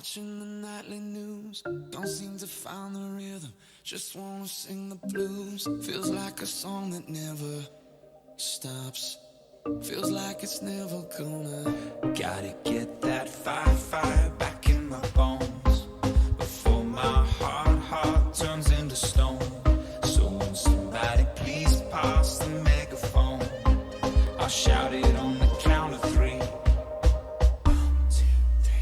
Watching the nightly news, don't seem to find the rhythm. Just wanna sing the blues. Feels like a song that never stops. Feels like it's never gonna. Gotta get that fire back in my bones before my heart turns into stone. So won't somebody please pass the megaphone? I'll shout it on the count of three. 1, 2, 3.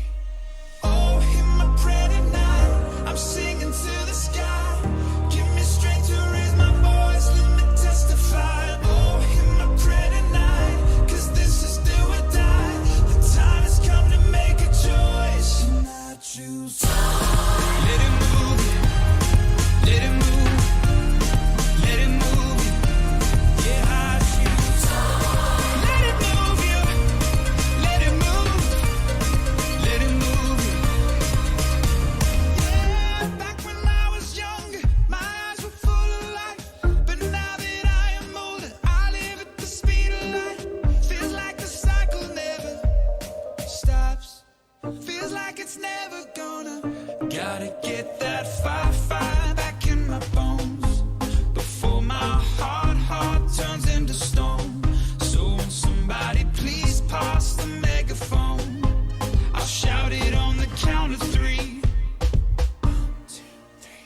Oh, hear my prayer tonight. I'm singing to the sky. Give me strength to raise my voice. Let me testify. Oh, hear my prayer tonight. 'Cause this is do or die. The time has come to make a choice. And I choose. Let it move. Let it move. Let it move. Yeah, I choose. Let it move you. Let it move. Let it move you. Yeah, back when I was younger, my eyes were full of life. But now that I am older, I live at the speed of light. Feels like the cycle never stops. Feels like it's never gonna. Gotta get that fire back in my bones before my heart turns into stone. So won't somebody please pass the megaphone? I'll shout it on the count of three. 1, 2, 3.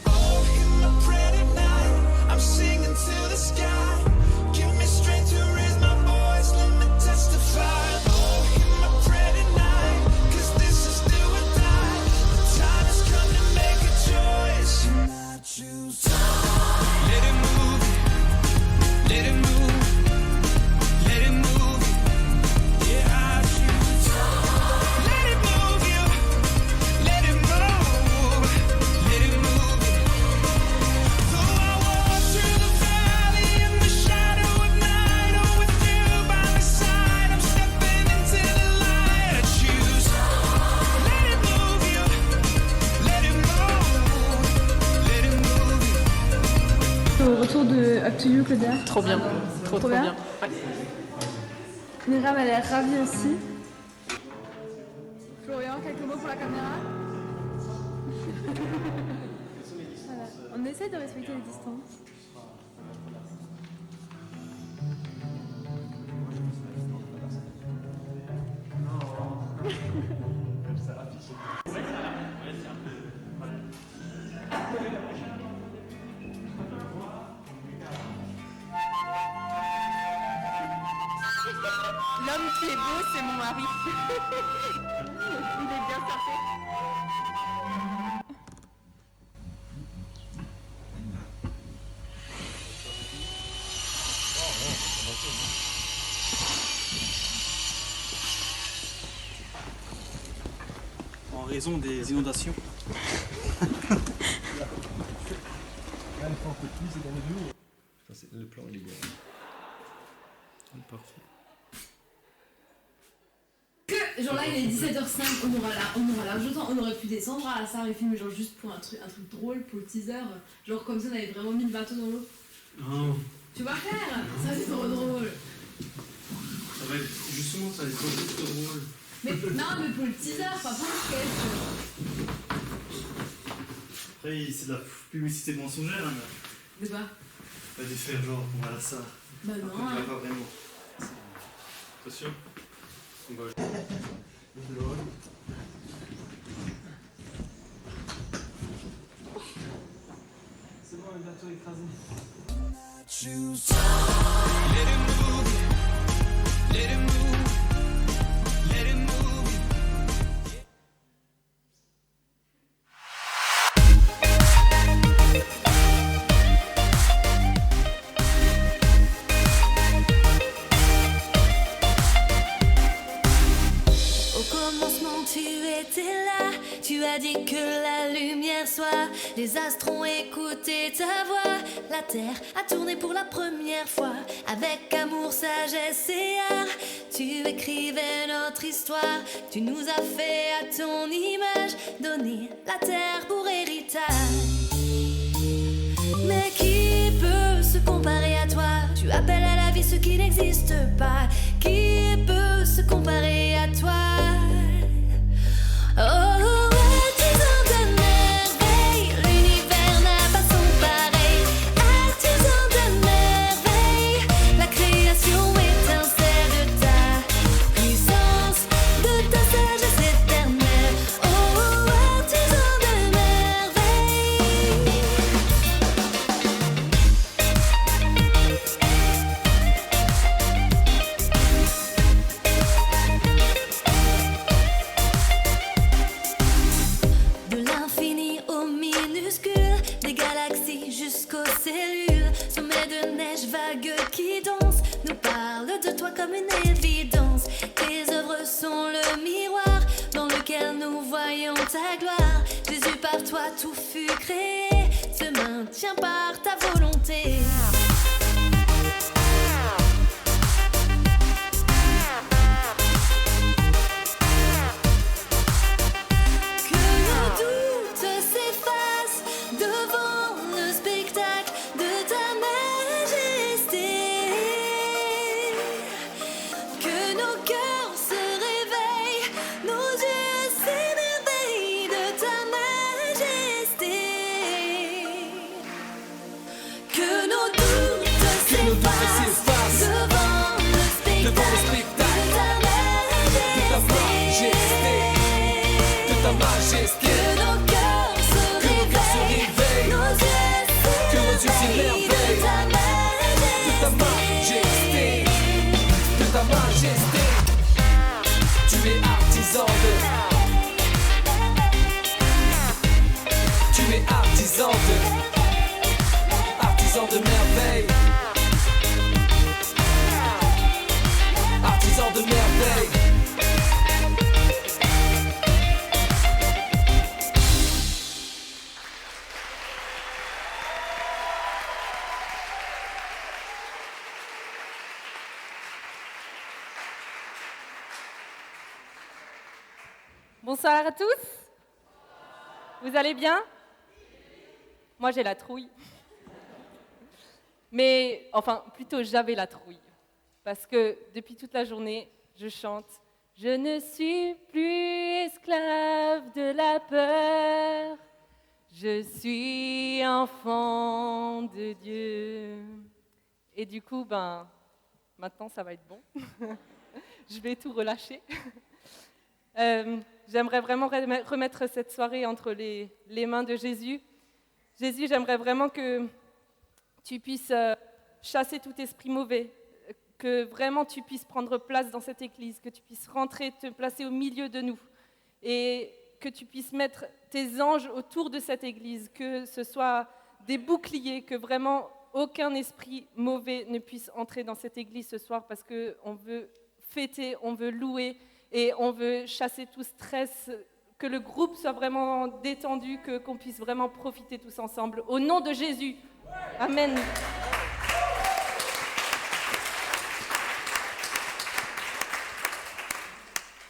Oh, hear my prayer tonight. I'm singing to the sky. Give me strength to raise my voice. Let me testify. Oh, hear my prayer tonight. 'Cause this is do or die. The time has come to make a choice. And I choose. Let it move. Let it move. Let it move. Yeah, I choose. Let it move you. Let it move. Let it move. Though I walk through the valley in the shadow of night, oh, with you by my side, I'm stepping into the light. I choose. Let it move you. Let it move. Let it move you. Au retour de Up to You, Claudia. Trop bien, trop bien. bien. Ouais. Myriam, elle est ravie aussi. Florian, quelques mots pour la caméra. Voilà. On essaie de respecter les distances. L'homme qui est beau, c'est mon mari. Il est bien sorti. En raison des inondations. Le plan il est bien. Parfait. Genre là il est 17h05, on aura large temps, on aurait pu descendre à ça et filmer genre juste pour un truc drôle pour le teaser, genre comme ça on avait vraiment mis le bateau dans l'eau. Non, Tu vas faire, ça c'est trop drôle. ça va être justement ça va être beaucoup trop drôle. Mais non mais pour le teaser, pas pour le sketch. Après c'est de la publicité mensongère, hein. De quoi? Pas de faire genre voilà ça. Bah Après, non. on va pas vraiment. Attention. On va... C'est bon, le bateau est écrasé. Choose. Let it move. Let it move. Let it move. Au commencement tu étais là, tu as dit que la lumière soit, les astres ont écouté ta voix, la terre a tourné pour la première fois, avec amour, sagesse et art, tu écrivais notre histoire, tu nous as fait à ton image, donné la terre pour héritage. Mais qui peut se comparer à toi? Tu appelles à la vie ce qui n'existe pas. Qui peut se comparer à toi? Oh, vagues qui dansent nous parlent de toi comme une évidence. Tes œuvres sont le miroir dans lequel nous voyons ta gloire. Jésus, par toi tout fut créé, se maintient par ta volonté. Que le doute s'efface devant le spectacle de ta majesté. Que nos cœurs se réveillent, nos yeux s'émerveillent de ta majesté. Que nos doutes s'effacent devant le spectacle de ta majesté. De ta majesté, Que nos cœurs se réveillent, nos yeux s'émerveillent de ta majesté. de ta majesté. Tu es artisan de merveille. Artisan de merveille. Bonsoir à tous. Vous allez bien? Moi, j'ai la trouille. Mais, enfin, plutôt j'avais la trouille. Parce que depuis toute la journée, je chante « Je ne suis plus esclave de la peur, je suis enfant de Dieu. » Et du coup, maintenant, ça va être bon. Je vais tout relâcher. J'aimerais vraiment remettre cette soirée entre les mains de Jésus. Jésus, j'aimerais vraiment que tu puisses chasser tout esprit mauvais, que vraiment tu puisses prendre place dans cette église, que tu puisses rentrer, te placer au milieu de nous et que tu puisses mettre tes anges autour de cette église, que ce soit des boucliers, que vraiment aucun esprit mauvais ne puisse entrer dans cette église ce soir parce qu'on veut fêter, on veut louer et on veut chasser tout stress, que le groupe soit vraiment détendu, qu'on puisse vraiment profiter tous ensemble. Au nom de Jésus. Amen.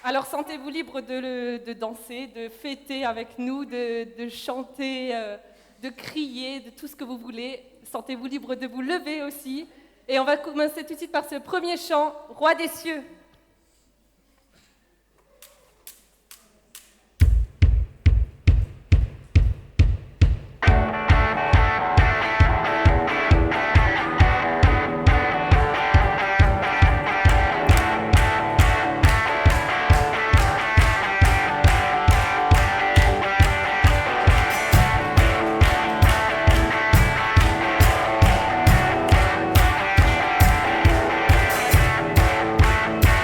Alors sentez-vous libre de danser, de fêter avec nous, de chanter, de crier, de tout ce que vous voulez. Sentez-vous libre de vous lever aussi. Et on va commencer tout de suite par ce premier chant, Roi des cieux. Que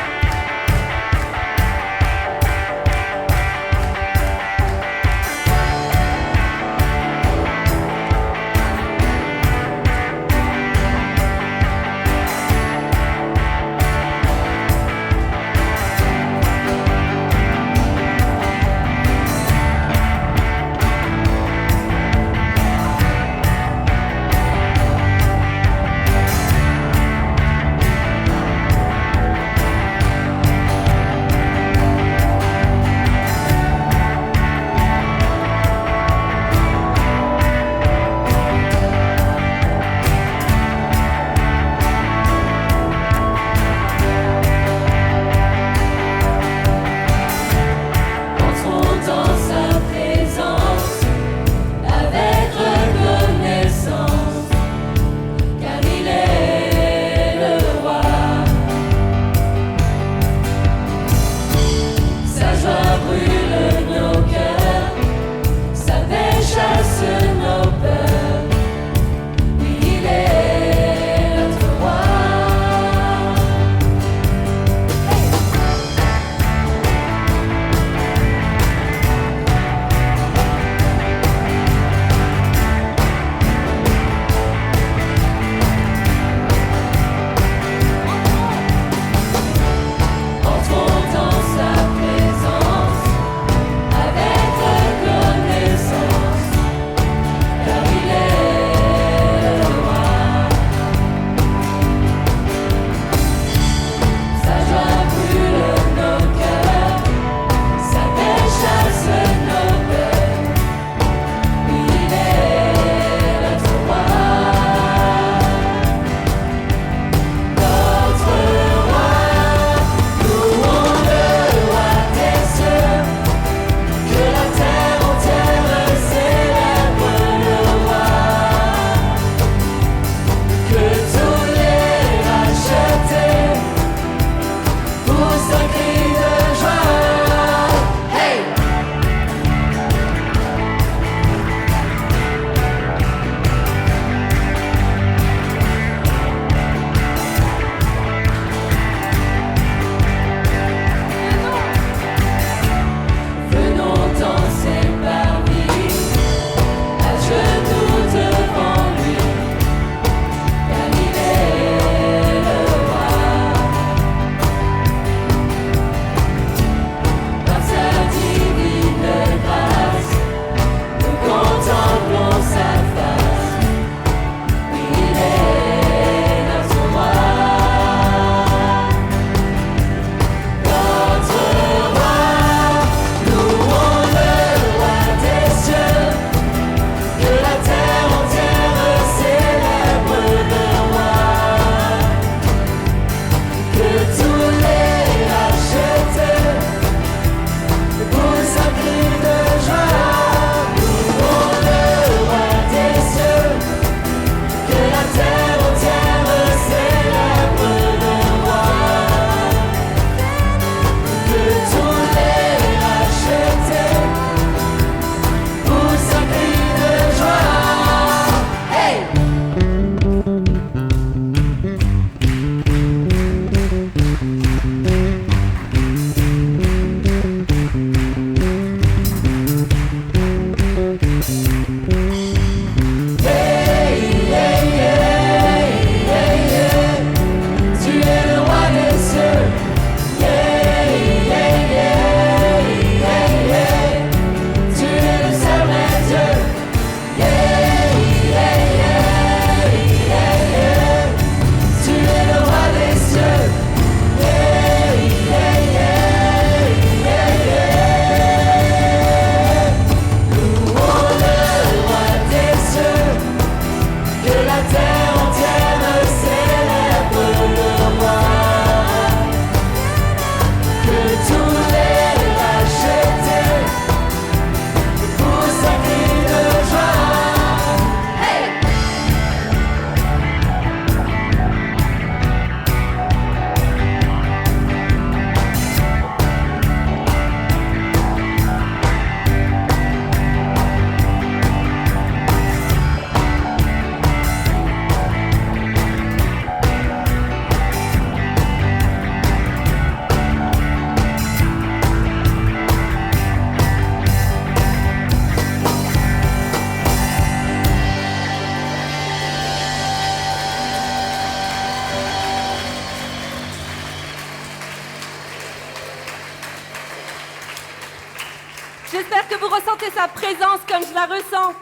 J'espère que vous ressentez sa présence comme je la ressens.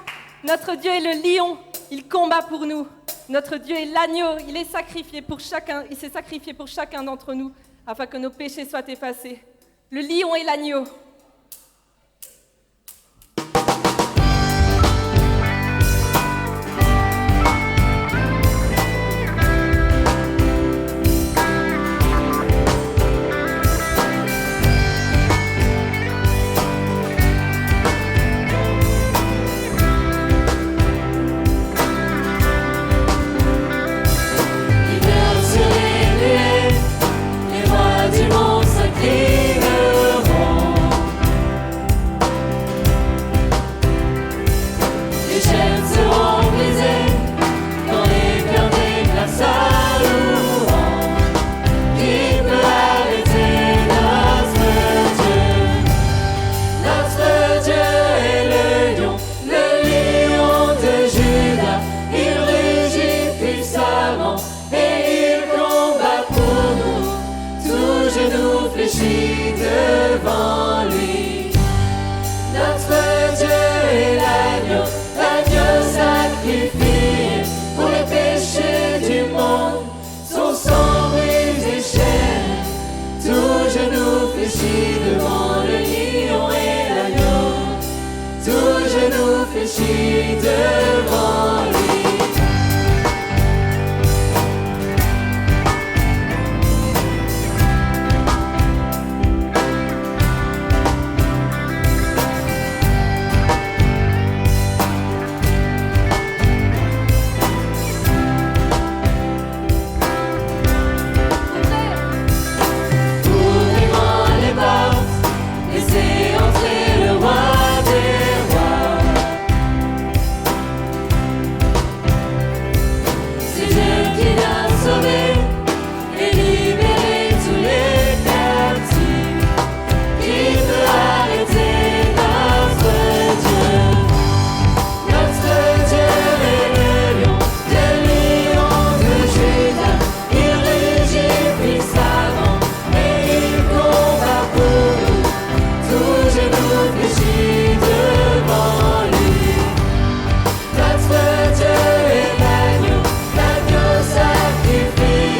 Notre Dieu est le lion, il combat pour nous. Notre Dieu est l'agneau, il s'est sacrifié pour chacun d'entre nous afin que nos péchés soient effacés. Le lion et l'agneau. Notre Dieu est l'agneau sacrifié.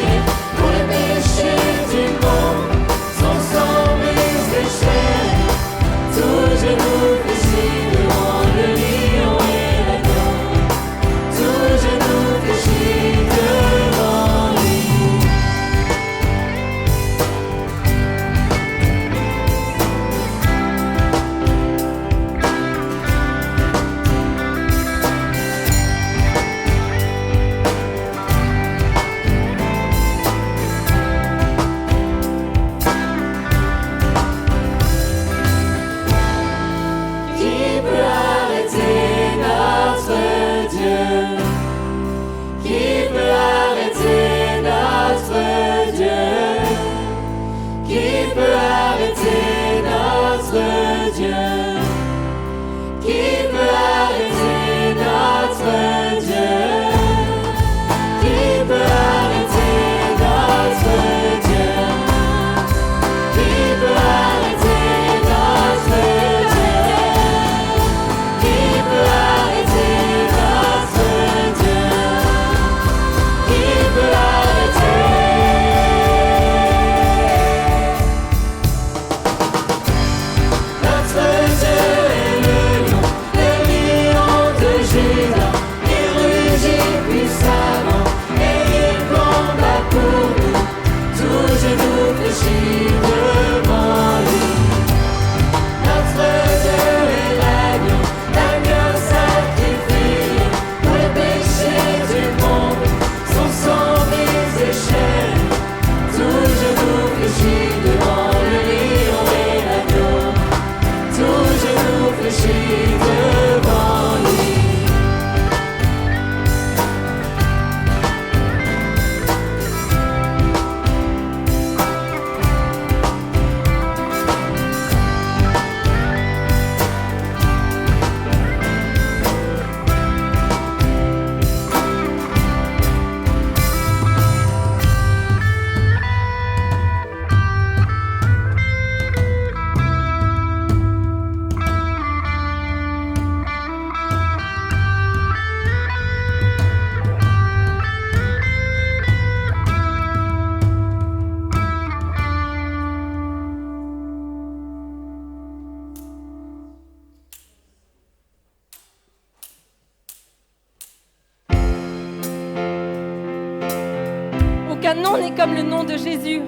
Aucun nom n'est comme le nom de Jésus.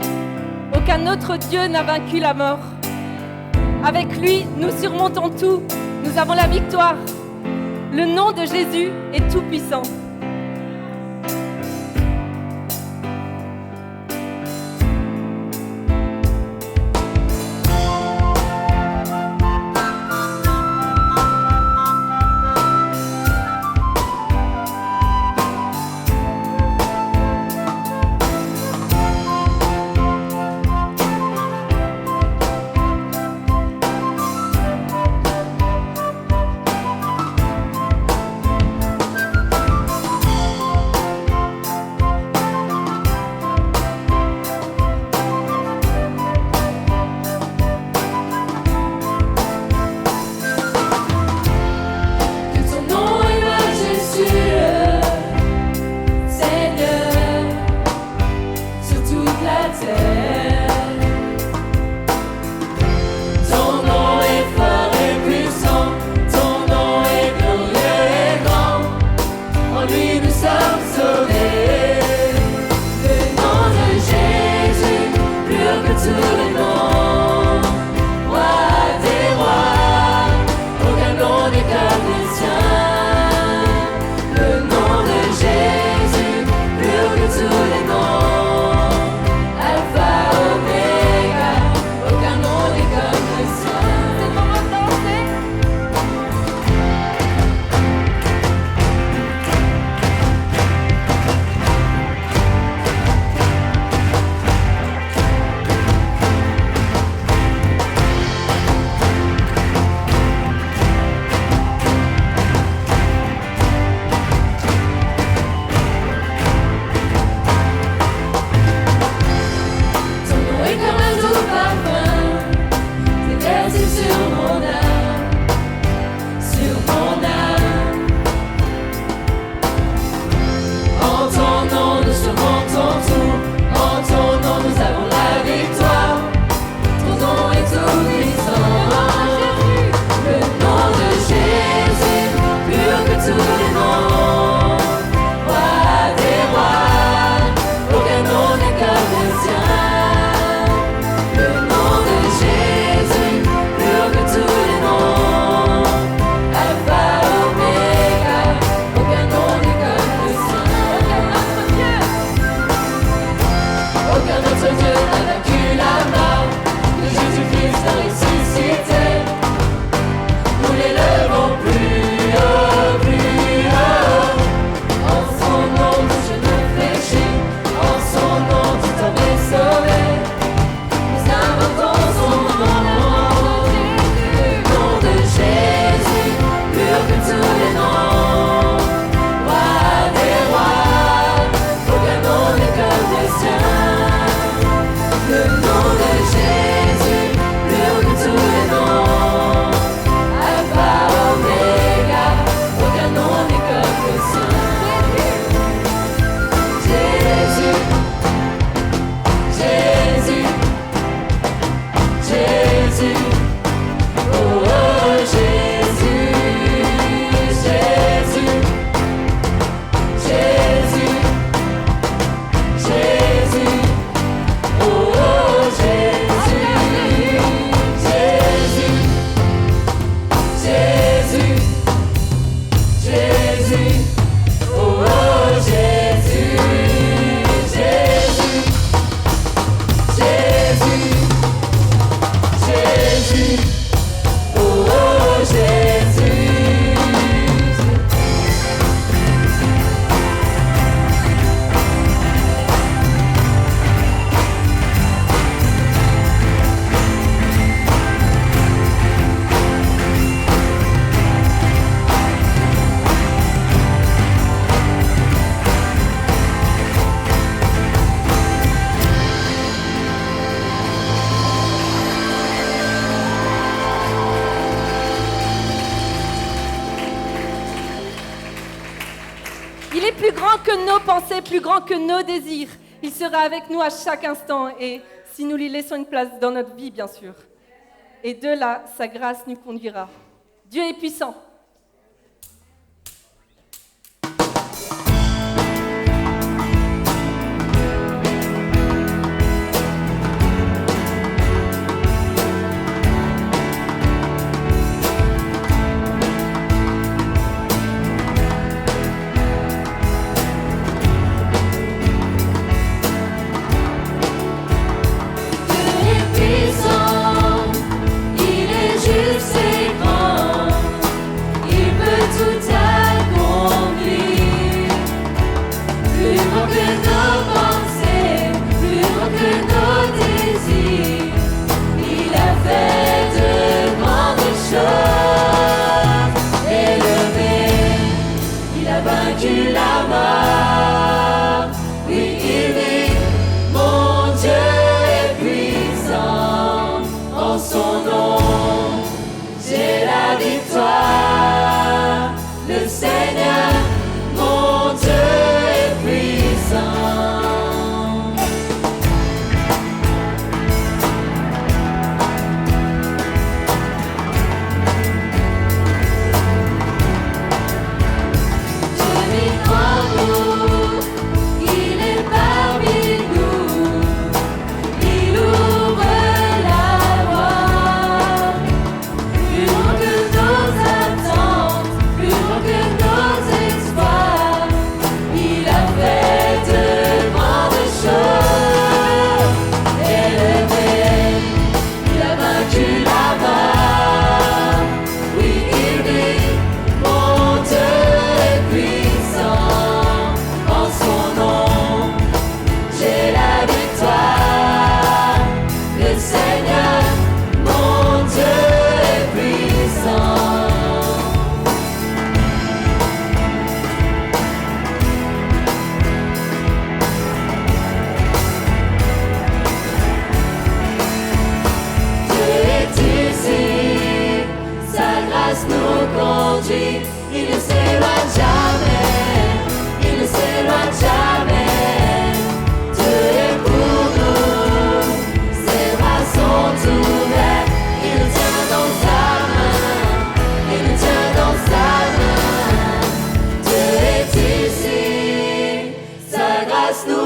Aucun autre Dieu n'a vaincu la mort. Avec lui, nous surmontons tout. Nous avons la victoire. Le nom de Jésus est tout puissant. plus grand que nos pensées, plus grand que nos désirs. Il sera avec nous à chaque instant et si nous lui laissons une place dans notre vie, bien sûr. Et de là, sa grâce nous conduira. Dieu est puissant.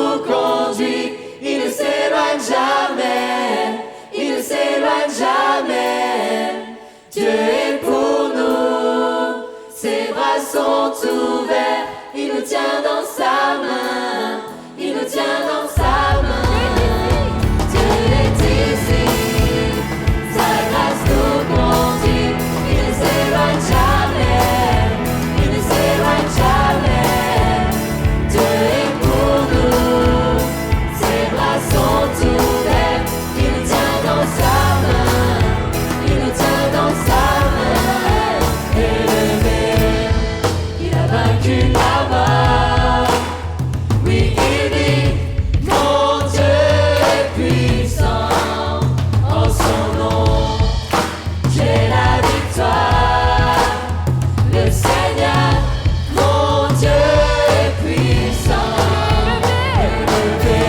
nous conduit, il ne s'éloigne jamais, il ne s'éloigne jamais. Dieu est pour nous, ses bras sont ouverts, il nous tient dans sa main, il nous tient dans sa main. Dieu est ici, sa grâce nous conduit, il ne s'éloigne jamais, il ne s'éloigne jamais. Dieu est pour nous, ses bras sont ouverts, il nous tient dans sa main, il nous tient dans sa main. Élevé, il a vaincu la mort. Oui, il dit, mon Dieu est puissant, en son nom, j'ai la victoire. Le Seigneur, mon Dieu est puissant, élevé,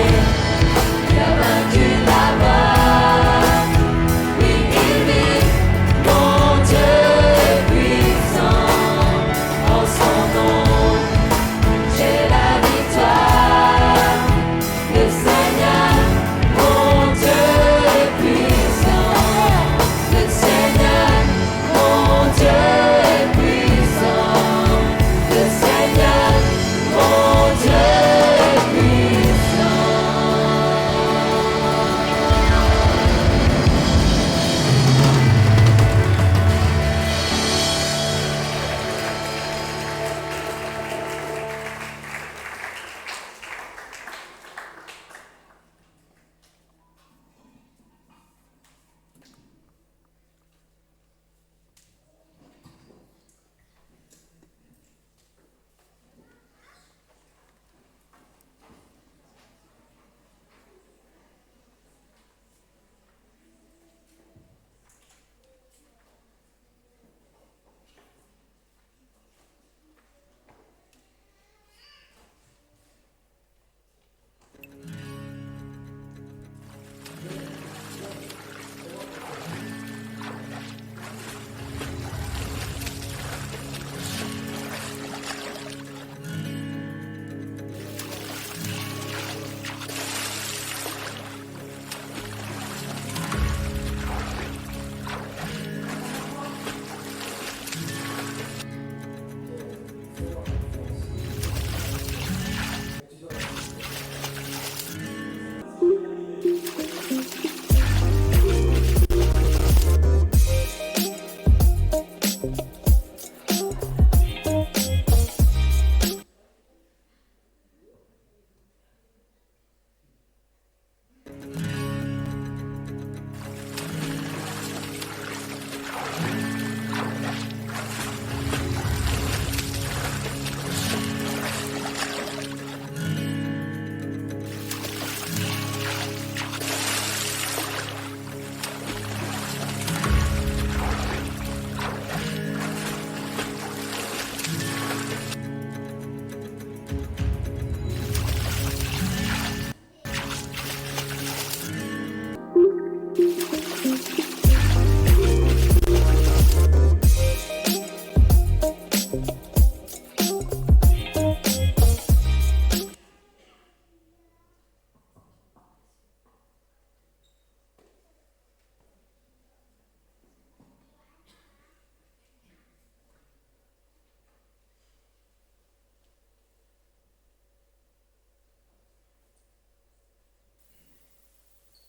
il a vaincu la mort. Oui, il dit, mon Dieu est puissant, en son nom, j'ai la victoire. Le Seigneur, mon Dieu est puissant. Le Seigneur, mon Dieu est puissant. Le Seigneur, mon Dieu est puissant.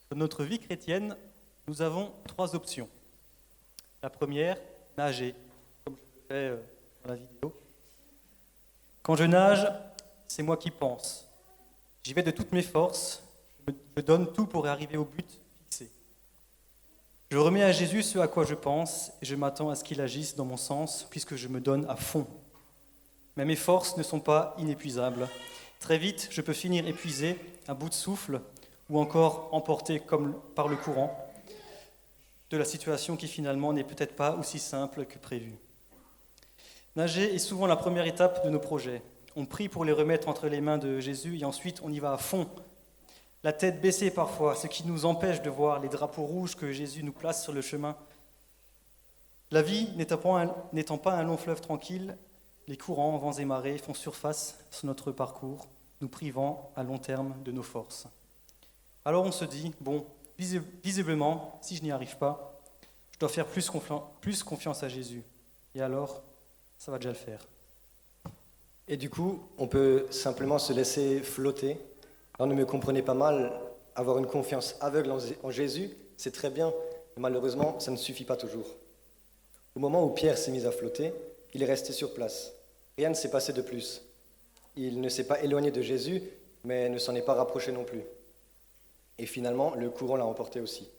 Dans notre vie chrétienne, nous avons 3 options. La première, nager, comme je le fais dans la vidéo. Quand je nage, c'est moi qui pense. J'y vais de toutes mes forces, je donne tout pour arriver au but fixé. Je remets à Jésus ce à quoi je pense et je m'attends à ce qu'il agisse dans mon sens puisque je me donne à fond. Mais mes forces ne sont pas inépuisables. Très vite, je peux finir épuisé, à bout de souffle, ou encore emporté comme par le courant de la situation qui finalement n'est peut-être pas aussi simple que prévu. Nager est souvent la première étape de nos projets. On prie pour les remettre entre les mains de Jésus et ensuite on y va à fond. La tête baissée parfois, ce qui nous empêche de voir les drapeaux rouges que Jésus nous place sur le chemin. La vie n'étant pas un long fleuve tranquille, les courants, vents et marées font surface sur notre parcours. nous privant à long terme de nos forces. Alors on se dit, bon, visiblement, si je n'y arrive pas, je dois faire plus confiance à Jésus. Et alors, ça va déjà le faire. Et du coup, on peut simplement se laisser flotter. Alors ne me comprenez pas mal, avoir une confiance aveugle en Jésus, c'est très bien, mais malheureusement, ça ne suffit pas toujours. Au moment où Pierre s'est mis à flotter, il est resté sur place. Rien ne s'est passé de plus. Il ne s'est pas éloigné de Jésus, mais ne s'en est pas rapproché non plus. Et finalement, le courant l'a emporté aussi.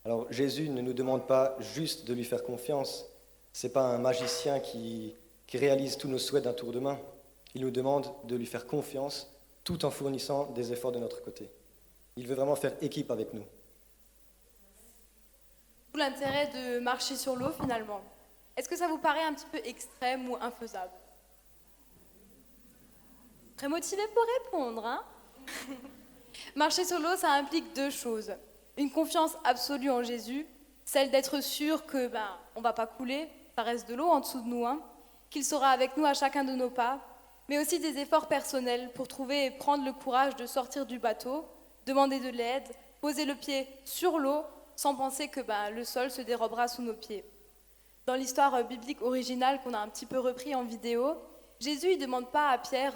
Alors Jésus ne nous demande pas juste de lui faire confiance. Ce n'est pas un magicien qui réalise tous nos souhaits d'un tour de main. Il nous demande de lui faire confiance tout en fournissant des efforts de notre côté. Il veut vraiment faire équipe avec nous. Tout l'intérêt de marcher sur l'eau finalement. Est-ce que ça vous paraît un petit peu extrême ou infaisable? Très motivé pour répondre, hein? Marcher sur l'eau, ça implique deux choses. Une confiance absolue en Jésus, celle d'être sûr que on va pas couler, ça reste de l'eau en dessous de nous, hein, qu'il sera avec nous à chacun de nos pas, mais aussi des efforts personnels pour trouver et prendre le courage de sortir du bateau, demander de l'aide, poser le pied sur l'eau sans penser que le sol se dérobera sous nos pieds. Dans l'histoire biblique originale qu'on a un petit peu repris en vidéo, Jésus ne demande pas à Pierre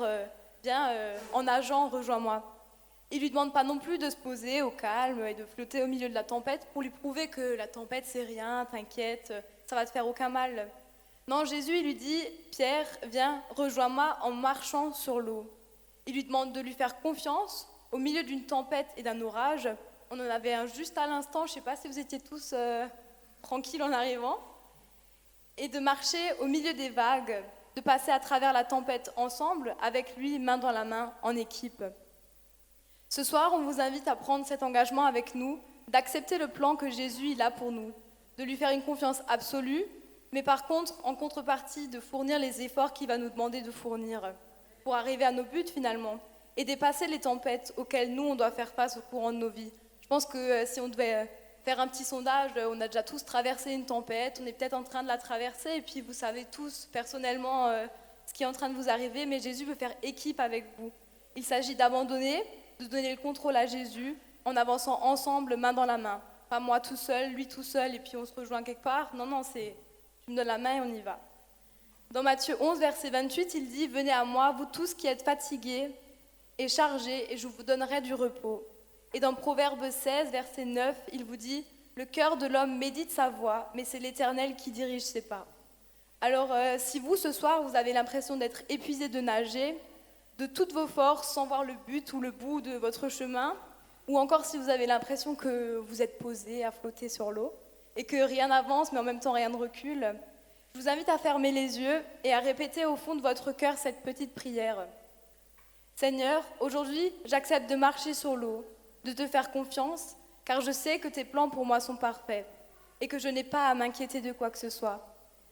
viens, en nageant, rejoins-moi. Il ne lui demande pas non plus de se poser au calme et de flotter au milieu de la tempête pour lui prouver que la tempête c'est rien, t'inquiète, ça va te faire aucun mal. Non, Jésus il lui dit, Pierre, viens, rejoins-moi en marchant sur l'eau. Il lui demande de lui faire confiance au milieu d'une tempête et d'un orage. On en avait un juste à l'instant, je ne sais pas si vous étiez tous tranquilles en arrivant. Et de marcher au milieu des vagues, de passer à travers la tempête ensemble, avec lui, main dans la main, en équipe. Ce soir, on vous invite à prendre cet engagement avec nous, d'accepter le plan que Jésus il a pour nous, de lui faire une confiance absolue, mais par contre, en contrepartie, de fournir les efforts qu'il va nous demander de fournir pour arriver à nos buts finalement, et dépasser les tempêtes auxquelles nous, on doit faire face au courant de nos vies. Je pense que si on devait faire un petit sondage, on a déjà tous traversé une tempête, on est peut-être en train de la traverser, et puis vous savez tous personnellement ce qui est en train de vous arriver, mais Jésus veut faire équipe avec vous. Il s'agit d'abandonner, de donner le contrôle à Jésus, en avançant ensemble, main dans la main. Pas moi tout seul, lui tout seul, et puis on se rejoint quelque part. Non, c'est tu me donnes la main et on y va. Dans Matthieu 11, verset 28, il dit « Venez à moi, vous tous qui êtes fatigués et chargés, et je vous donnerai du repos. » Et dans Proverbe 16, verset 9, il vous dit « Le cœur de l'homme médite sa voie, mais c'est l'Éternel qui dirige ses pas. » Alors, si vous, ce soir, vous avez l'impression d'être épuisé de nager, de toutes vos forces, sans voir le but ou le bout de votre chemin, ou encore si vous avez l'impression que vous êtes posé à flotter sur l'eau, et que rien n'avance, mais en même temps rien ne recule, je vous invite à fermer les yeux et à répéter au fond de votre cœur cette petite prière. Seigneur, aujourd'hui, j'accepte de marcher sur l'eau, de te faire confiance, car je sais que tes plans pour moi sont parfaits et que je n'ai pas à m'inquiéter de quoi que ce soit.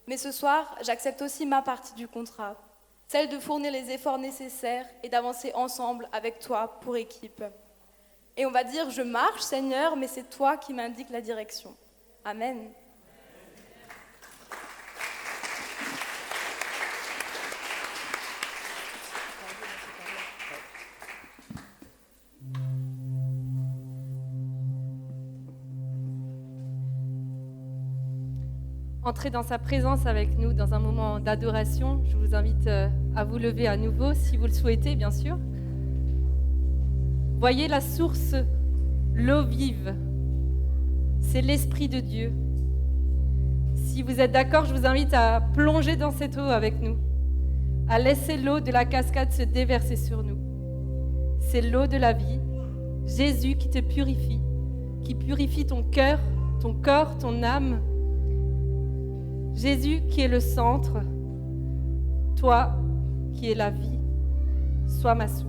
Mais ce soir, j'accepte aussi ma partie du contrat, celle de fournir les efforts nécessaires et d'avancer ensemble avec toi pour équipe. Et on va dire, je marche, Seigneur, mais c'est toi qui m'indiques la direction. Amen. Entrez dans sa présence avec nous dans un moment d'adoration. Je vous invite à vous lever à nouveau, si vous le souhaitez, bien sûr. Voyez la source, l'eau vive. C'est l'Esprit de Dieu. Si vous êtes d'accord, je vous invite à plonger dans cette eau avec nous, à laisser l'eau de la cascade se déverser sur nous. C'est l'eau de la vie, Jésus qui te purifie, qui purifie ton cœur, ton corps, ton âme. Jésus qui est le centre, toi qui es la vie, sois ma source.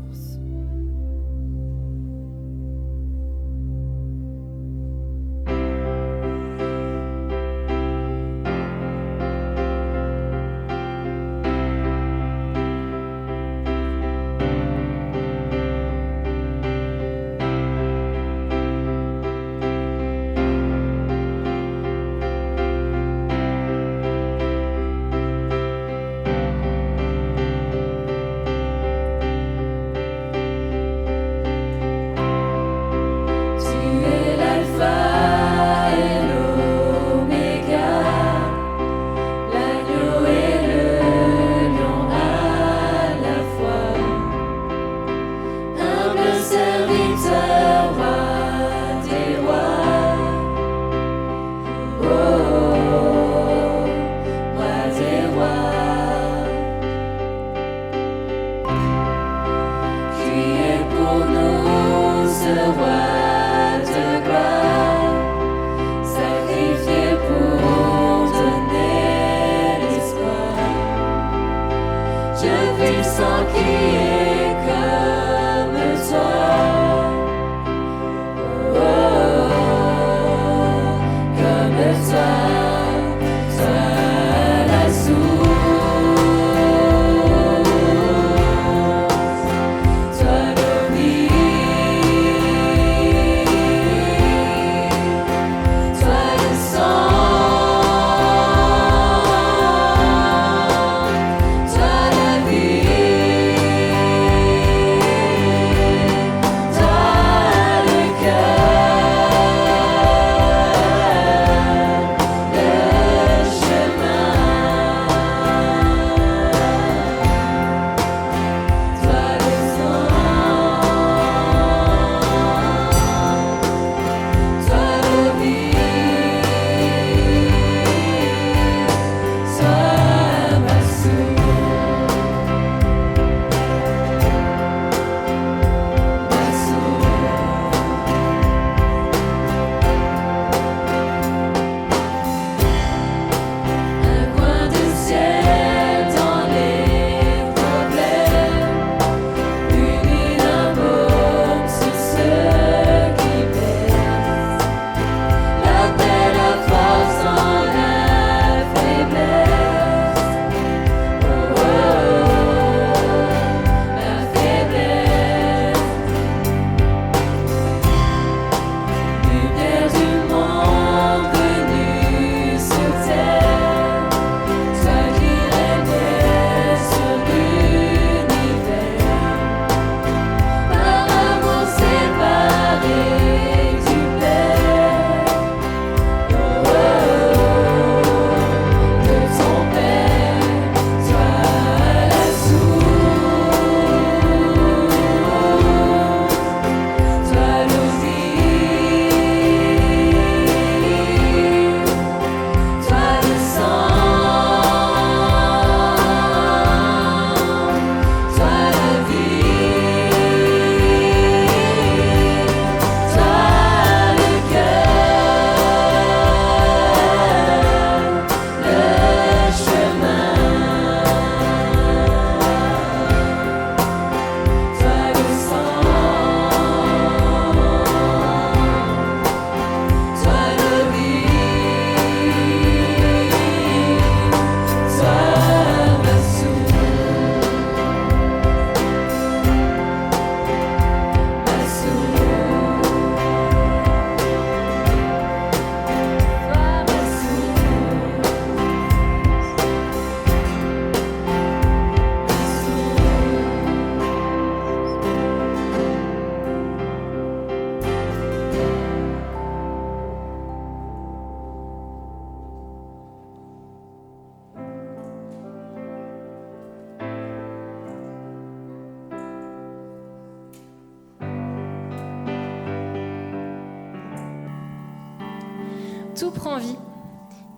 Tout prend vie.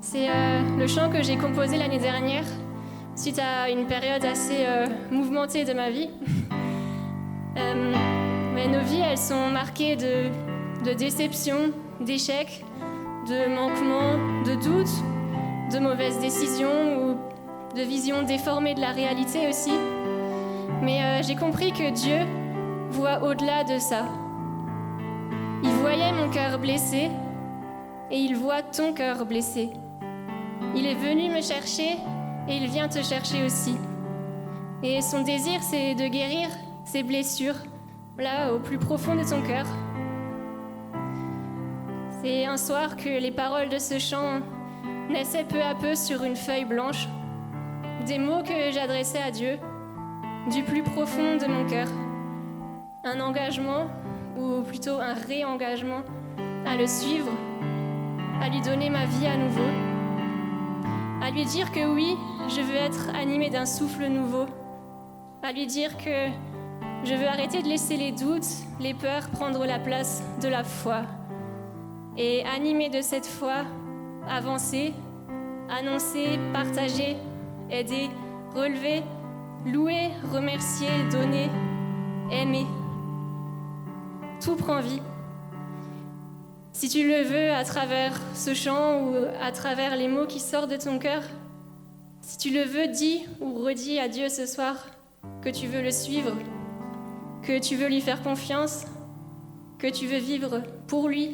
C'est le chant que j'ai composé l'année dernière, suite à une période assez mouvementée de ma vie. Mais nos vies, elles sont marquées de déceptions, d'échecs, de manquements, de doutes, de mauvaises décisions ou de visions déformées de la réalité aussi. Mais j'ai compris que Dieu voit au-delà de ça. Il voyait mon cœur blessé et il voit ton cœur blessé. Il est venu me chercher et il vient te chercher aussi. Et son désir, c'est de guérir ces blessures, là, au plus profond de ton cœur. C'est un soir que les paroles de ce chant naissaient peu à peu sur une feuille blanche, des mots que j'adressais à Dieu, du plus profond de mon cœur. Un engagement, ou plutôt un réengagement, à le suivre, à lui donner ma vie à nouveau, à lui dire que oui, je veux être animée d'un souffle nouveau, à lui dire que Je veux arrêter de laisser les doutes, les peurs prendre la place de la foi. Et animé de cette foi, avancer, annoncer, partager, aider, relever, louer, remercier, donner, aimer. Tout prend vie. Si tu le veux à travers ce chant ou à travers les mots qui sortent de ton cœur, si tu le veux, dis ou redis à Dieu ce soir que tu veux le suivre, que tu veux lui faire confiance, que tu veux vivre pour lui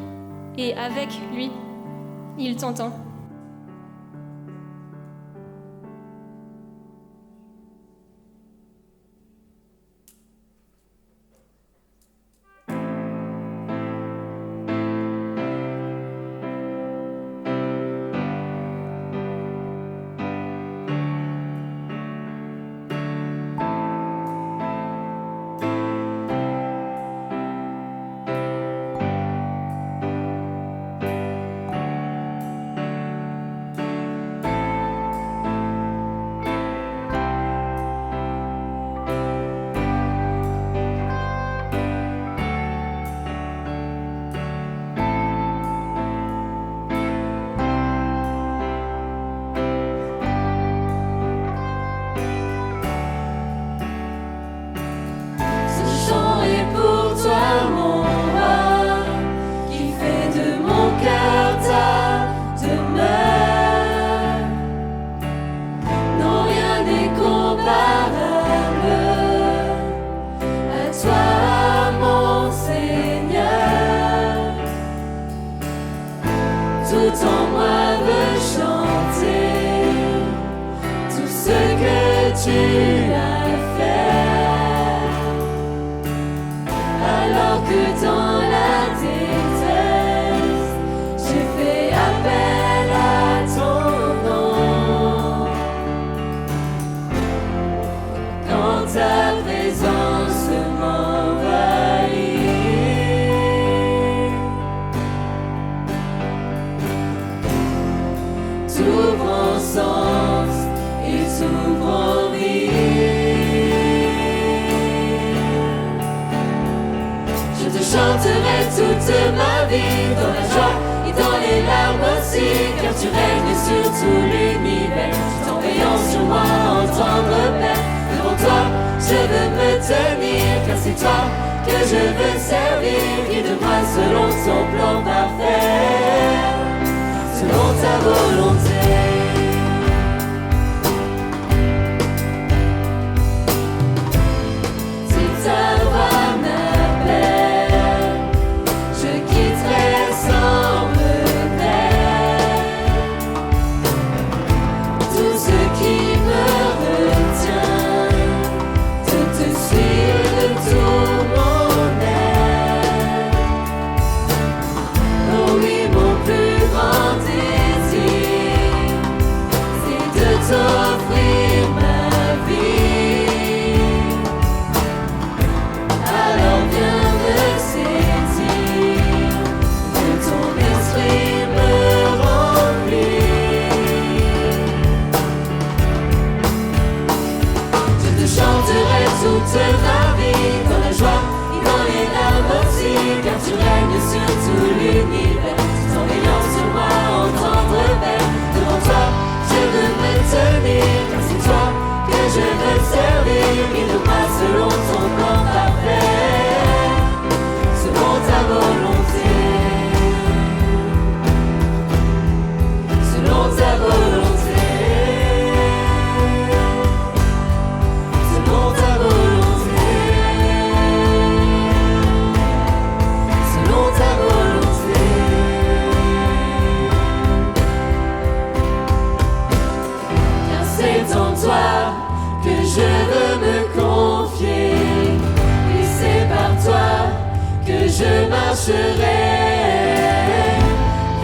et avec lui. Il t'entend.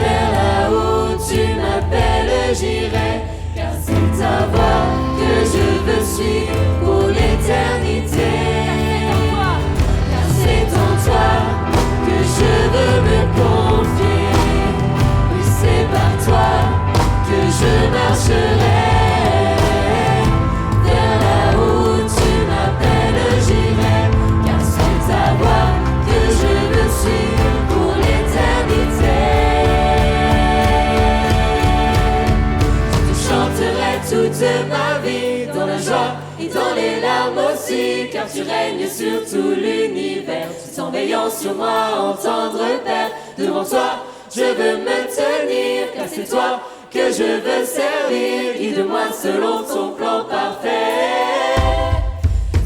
Vers là où tu m'appelles, j'irai. aussi, car tu règnes sur tout l'univers. Tu sens veillant sur moi, entendre Père. Devant toi, je veux me tenir, car c'est toi que je veux servir. Guide-moi selon ton plan parfait.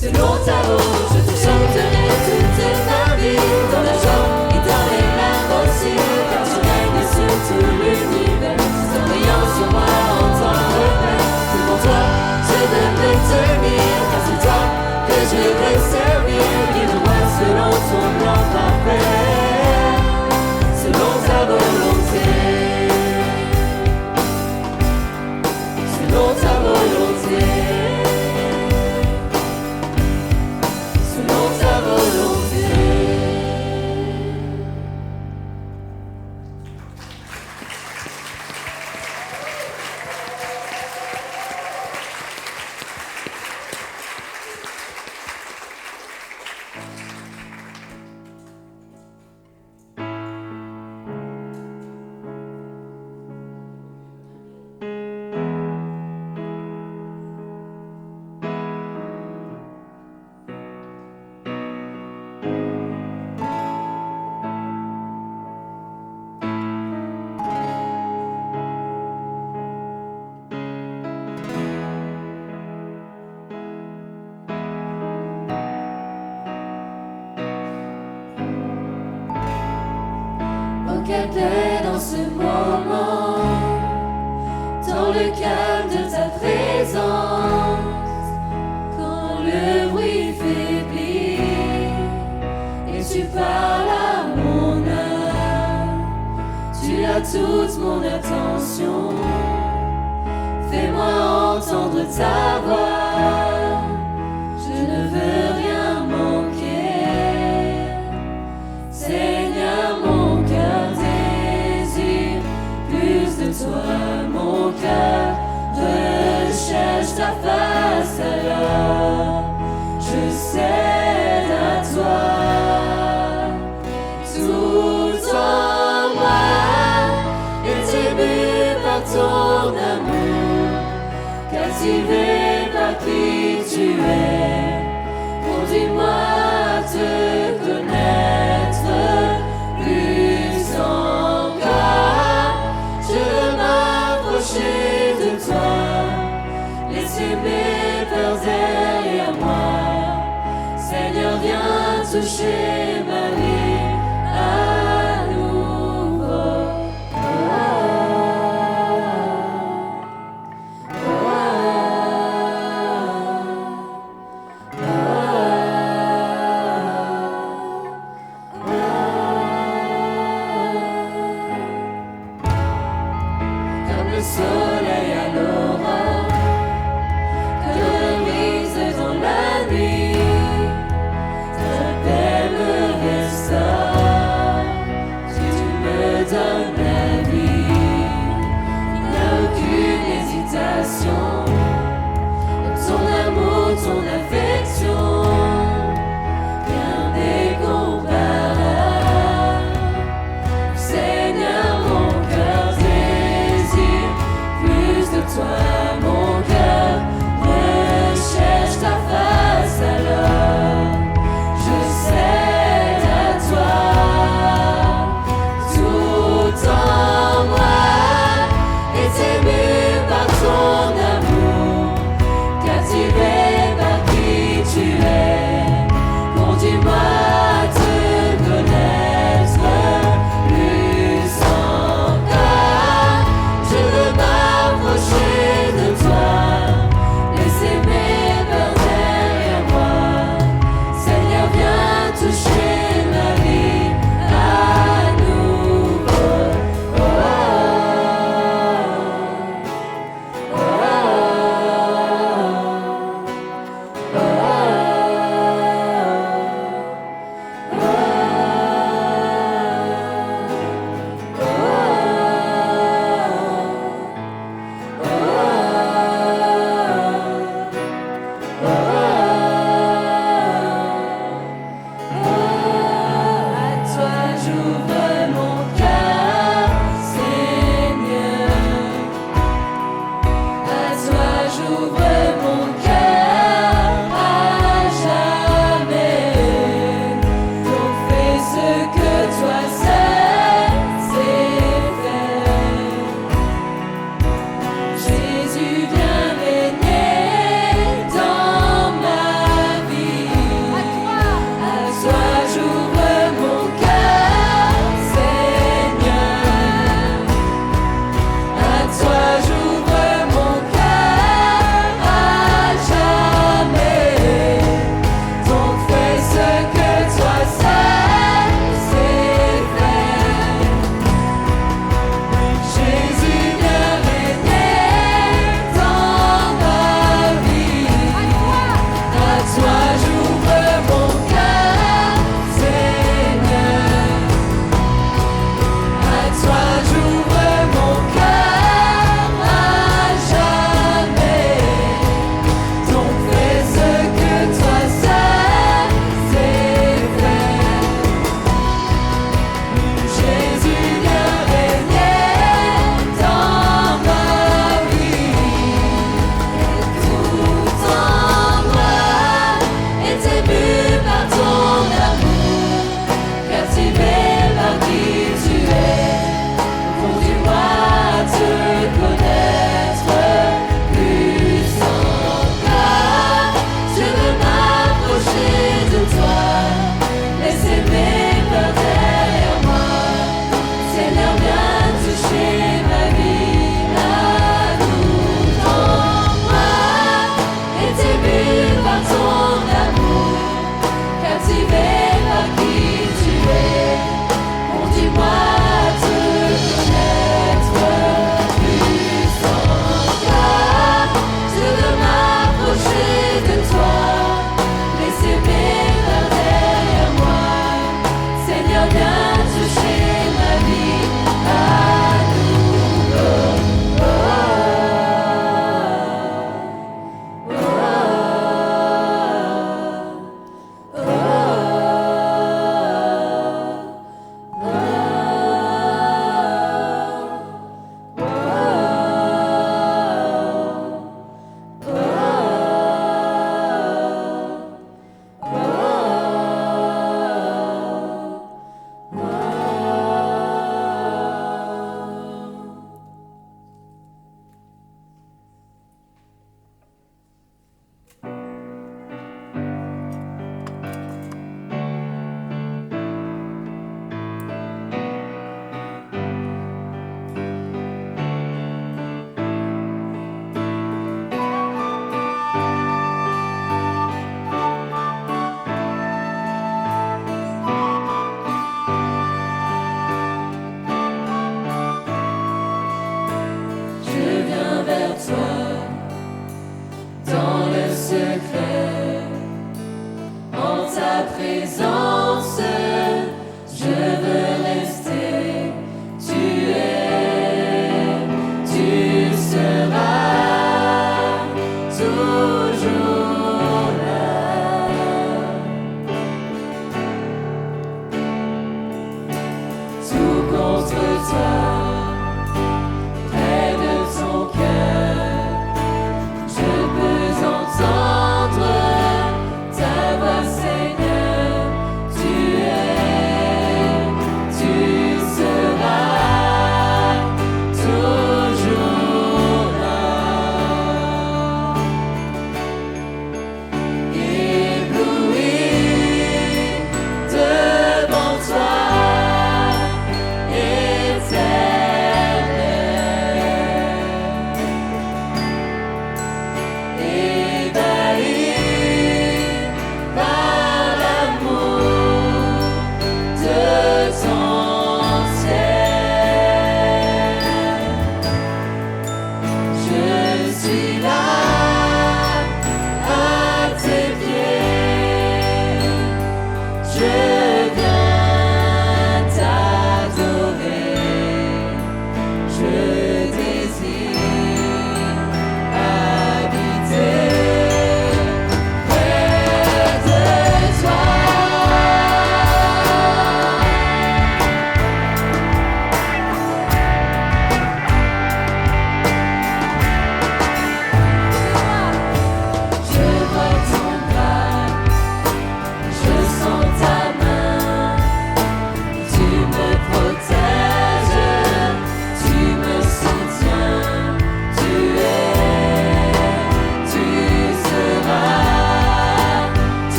Selon ta voix, je te chanterai toute ma vie, dans la joie et dans les larmes aussi, car tu règnes sur tout l'univers. Tu sens veillant sur moi, entendre Père. Devant toi, je veux me tenir, car c'est toi que je veux servir. Guide-moi selon ton plan parfait, selon ta volonté, selon ta volonté, selon ta volonté. Oh, quelle paix dans ce moment, dans le calme de ta présence, quand le bruit faiblit et tu parles à mon âme. Tu as toute mon attention, fais-moi entendre ta voix. Je ne veux rien manquer, Seigneur, mon cœur désire plus de toi. Mon cœur recherche ta face, alors je cède à toi. Tout en moi est ému par ton amour, captivé par qui tu es. Conduis-moi à te connaître plus encore. Je veux m'approcher de toi, laisser mes peurs derrière moi. Seigneur, viens toucher ma vie à nouveau. Comme le soleil à l'aurore, que la brise dans la nuit, ta paix me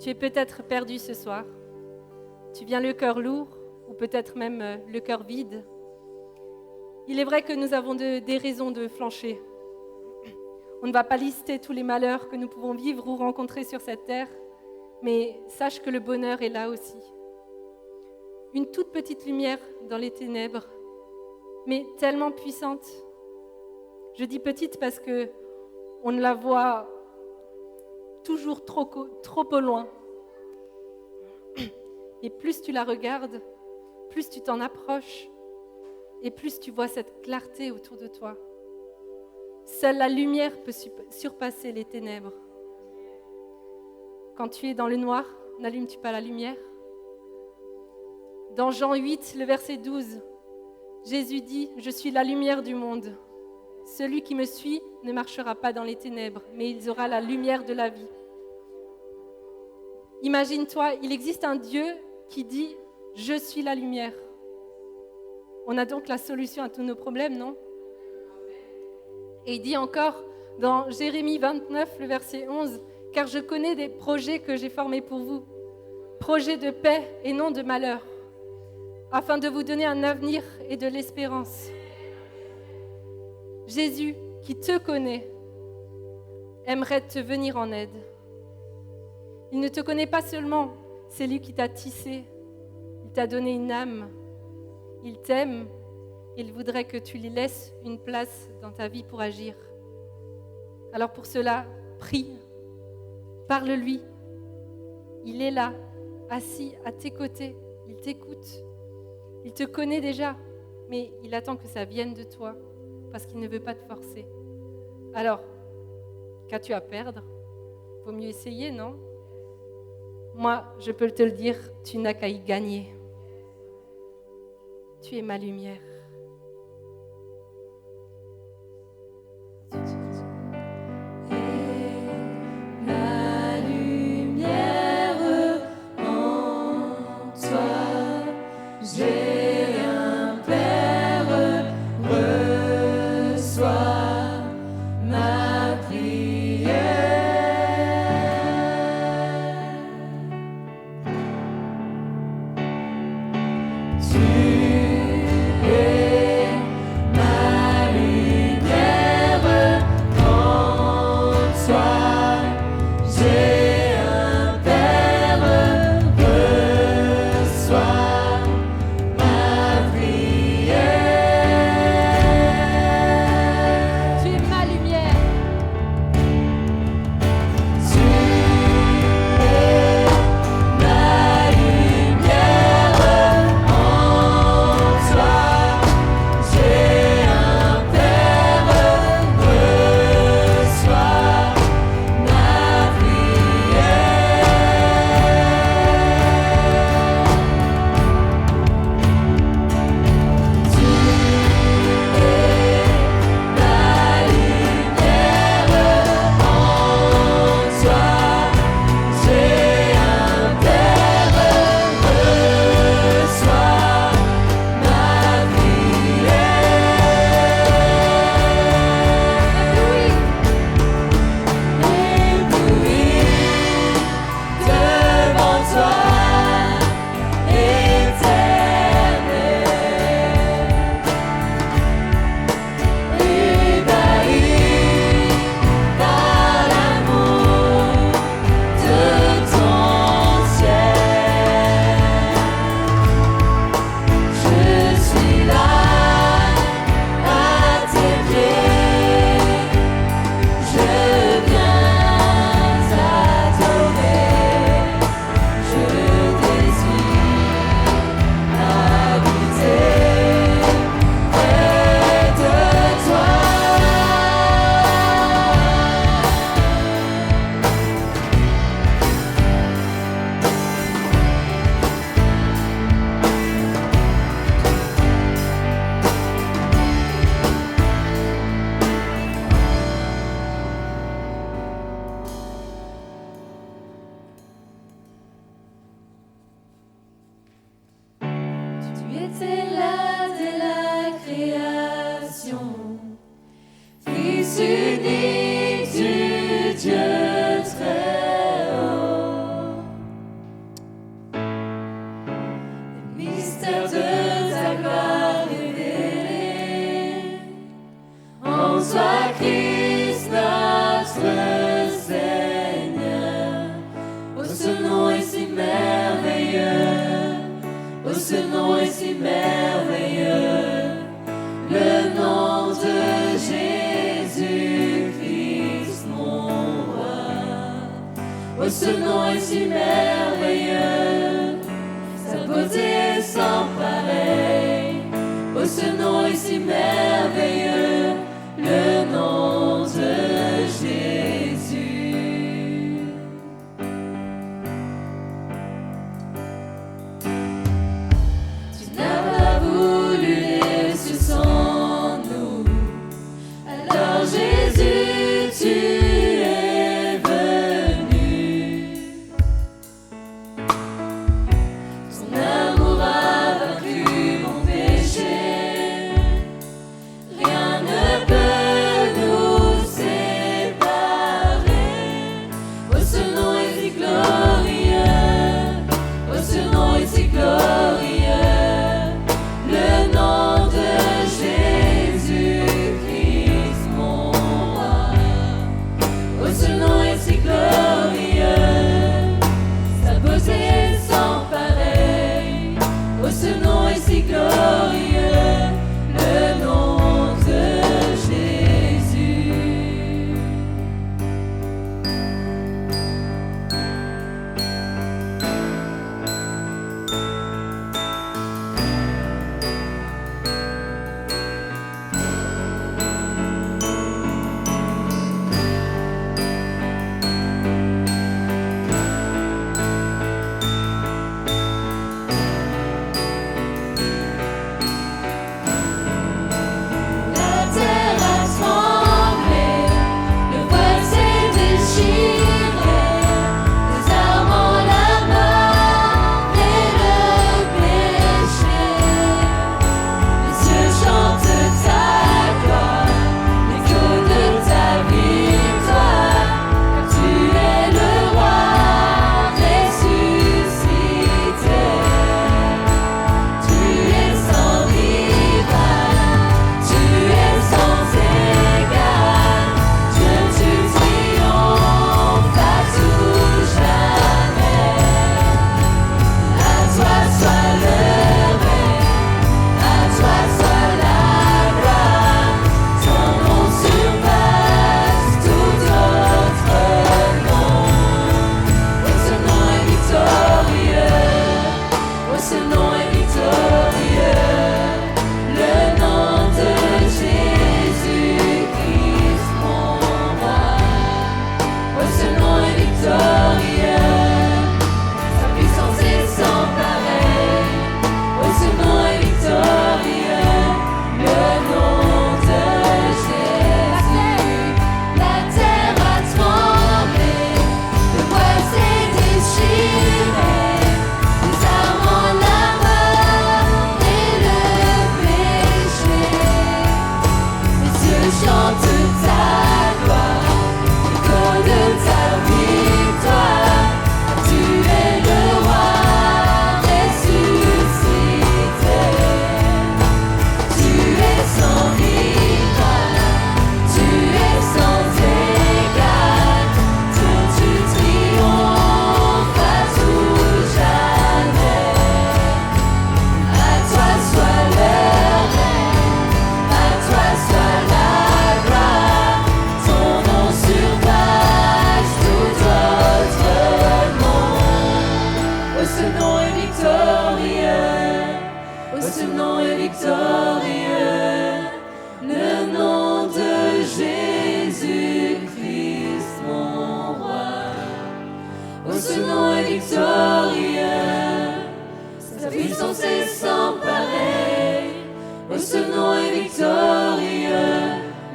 Tu es peut-être perdu ce soir. Tu viens le cœur lourd ou peut-être même le cœur vide. Il est vrai que nous avons des raisons de flancher. On ne va pas lister tous les malheurs que nous pouvons vivre ou rencontrer sur cette terre, mais sache que le bonheur est là aussi. Une toute petite lumière dans les ténèbres, mais tellement puissante. Je dis petite parce que on ne la voit toujours trop au loin. Et plus tu la regardes, plus tu t'en approches, et plus tu vois cette clarté autour de toi. Seule la lumière peut surpasser les ténèbres. Quand tu es dans le noir, n'allumes-tu pas la lumière ? Dans Jean 8, le verset 12, Jésus dit « Je suis la lumière du monde. Celui qui me suit ne marchera pas dans les ténèbres, mais il aura la lumière de la vie. » Imagine-toi, il existe un Dieu qui dit « Je suis la lumière ». On a donc la solution à tous nos problèmes, non ? Et il dit encore dans Jérémie 29, le verset 11, « Car je connais des projets que j'ai formés pour vous, projets de paix et non de malheur, afin de vous donner un avenir et de l'espérance. » Jésus, qui te connaît, aimerait te venir en aide. Il ne te connaît pas seulement, c'est lui qui t'a tissé, il t'a donné une âme, il t'aime, il voudrait que tu lui laisses une place dans ta vie pour agir. Alors pour cela, prie, parle-lui, il est là, assis à tes côtés, il t'écoute, il te connaît déjà, mais il attend que ça vienne de toi, parce qu'il ne veut pas te forcer. Alors, qu'as-tu à perdre ? Vaut mieux essayer, non ? Moi, je peux te le dire, tu n'as qu'à y gagner. Tu es ma lumière. La lumière en toi, j'ai un Père, reçois ma prière. Tu es ce nom est si merveilleux, le nom de Jésus-Christ, mon roi. Oh, ce nom est si merveilleux, sa beauté est sans pareil. Oh, ce nom est si merveilleux, le nom de Jésus. Tu n'as pas voulu les cieux sans nous, alors Jésus, tu es venu. Ton amour a vaincu mon péché, rien ne peut nous séparer. Oh, ce nom est si glorieux, oh, ce nom est si glorieux, le nom de Jésus-Christ, mon roi. Oh, ce nom est si glorieux, sa beauté est sans pareil. Oh, ce nom est si glorieux, le nom de Jésus. La terre a tremblé, le voile s'est déchiré, désarmant la mort et le péché. Les cieux chantent ta gloire, l'écho de ta victoire, car tu es le roi ressuscité. Tu es sans rival, tu es sans égal, Dieu, tu triomphes à tout jamais. À toi soit le règne, à toi soit la gloire, ton nom surpasse tout autre nom. Oh, ce nom est victorieux, oh, ce nom est victorieux, le nom de Jésus-Christ, mon roi. Oh, ce nom est victorieux, sa puissance est sans pareil. Oh, ce nom est victorieux, le nom de Jésus. La terre a tremblé, le voile s'est déchiré, désarmant la mort et le péché. Les cieux chantent ta gloire, l'écho de ta victoire, tu es le roi ressuscité. Tu es sans rival, tu es sans égal, Dieu, tu triomphes à tout jamais. À toi soit le règne, à toi soit la gloire, ton nom surpasse tout autre nom. Oh, ce nom est victorieux, oh, ce nom est victorieux, le nom de Jésus-Christ, mon roi. Oh, ce nom est victorieux, sa puissance est sans pareil. Oh, ce nom est victorieux,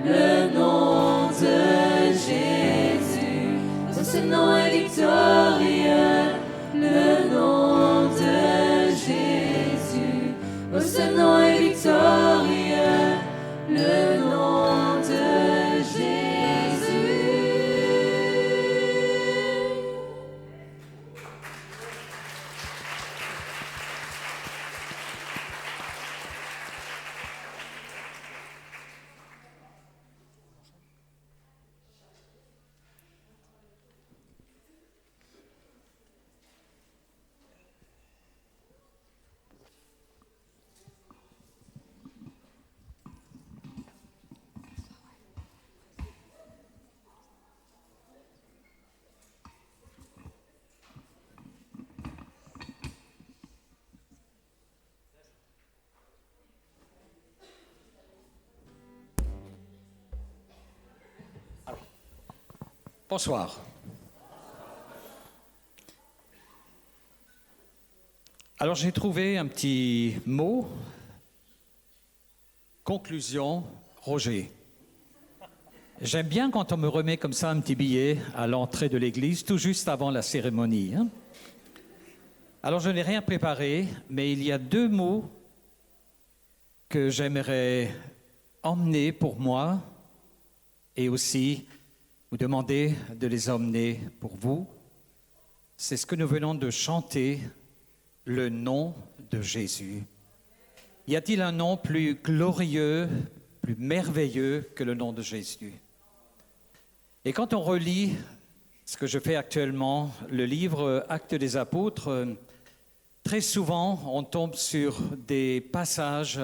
le nom de Jésus. Oh, ce nom est victorieux, le nom de Jésus. Oh, ce nom est victorieux, le nom de Jésus. Bonsoir. Alors j'ai trouvé un petit mot. Conclusion, Roger. J'aime bien quand on me remet comme ça un petit billet à l'entrée de l'église, tout juste avant la cérémonie. Hein. Alors je n'ai rien préparé, mais il y a 2 mots que j'aimerais emmener pour moi et aussi vous demander de les emmener pour vous. C'est ce que nous venons de chanter, le nom de Jésus. Y a-t-il un nom plus glorieux, plus merveilleux que le nom de Jésus? Et quand on relit ce que je fais actuellement, le livre Actes des Apôtres, très souvent on tombe sur des passages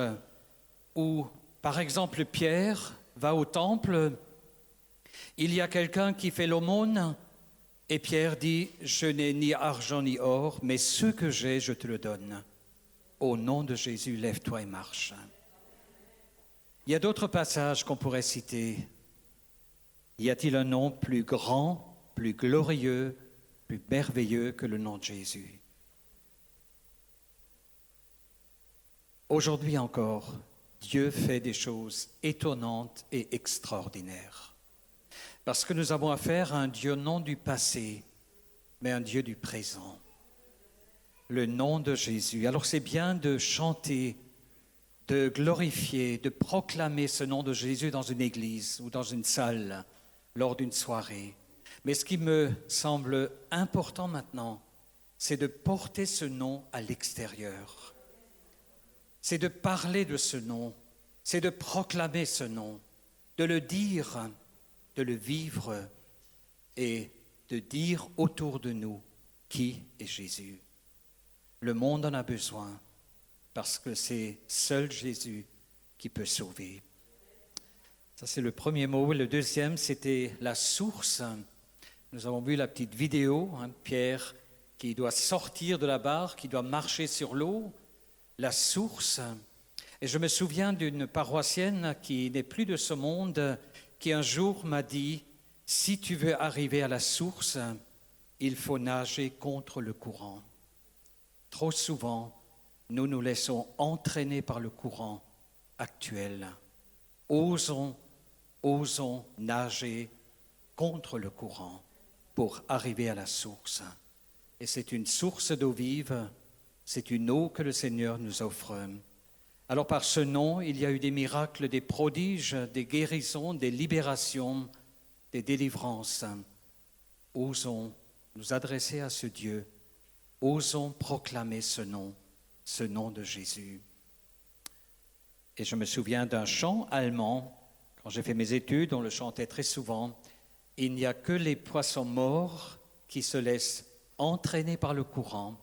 où, par exemple, Pierre va au temple, il y a quelqu'un qui fait l'aumône et Pierre dit « Je n'ai ni argent ni or, mais ce que j'ai, je te le donne. Au nom de Jésus, lève-toi et marche. » Il y a d'autres passages qu'on pourrait citer. Y a-t-il un nom plus grand, plus glorieux, plus merveilleux que le nom de Jésus? Aujourd'hui encore, Dieu fait des choses étonnantes et extraordinaires. Parce que nous avons affaire à un Dieu non du passé, mais un Dieu du présent. Le nom de Jésus. Alors c'est bien de chanter, de glorifier, de proclamer ce nom de Jésus dans une église ou dans une salle, lors d'une soirée. Mais ce qui me semble important maintenant, c'est de porter ce nom à l'extérieur. C'est de parler de ce nom, c'est de proclamer ce nom, de le dire, de le vivre et de dire autour de nous qui est Jésus. Le monde en a besoin parce que c'est seul Jésus qui peut sauver. Ça, c'est le premier mot. Le deuxième, c'était la source. Nous avons vu la petite vidéo, Pierre qui doit sortir de la barque, qui doit marcher sur l'eau. La source. Et je me souviens d'une paroissienne qui n'est plus de ce monde, qui un jour m'a dit, si tu veux arriver à la source, il faut nager contre le courant. Trop souvent, nous nous laissons entraîner par le courant actuel. Osons nager contre le courant pour arriver à la source. Et c'est une source d'eau vive, c'est une eau que le Seigneur nous offre. Alors par ce nom, il y a eu des miracles, des prodiges, des guérisons, des libérations, des délivrances. Osons nous adresser à ce Dieu. Osons proclamer ce nom de Jésus. Et je me souviens d'un chant allemand, quand j'ai fait mes études, on le chantait très souvent. Il n'y a que les poissons morts qui se laissent entraîner par le courant,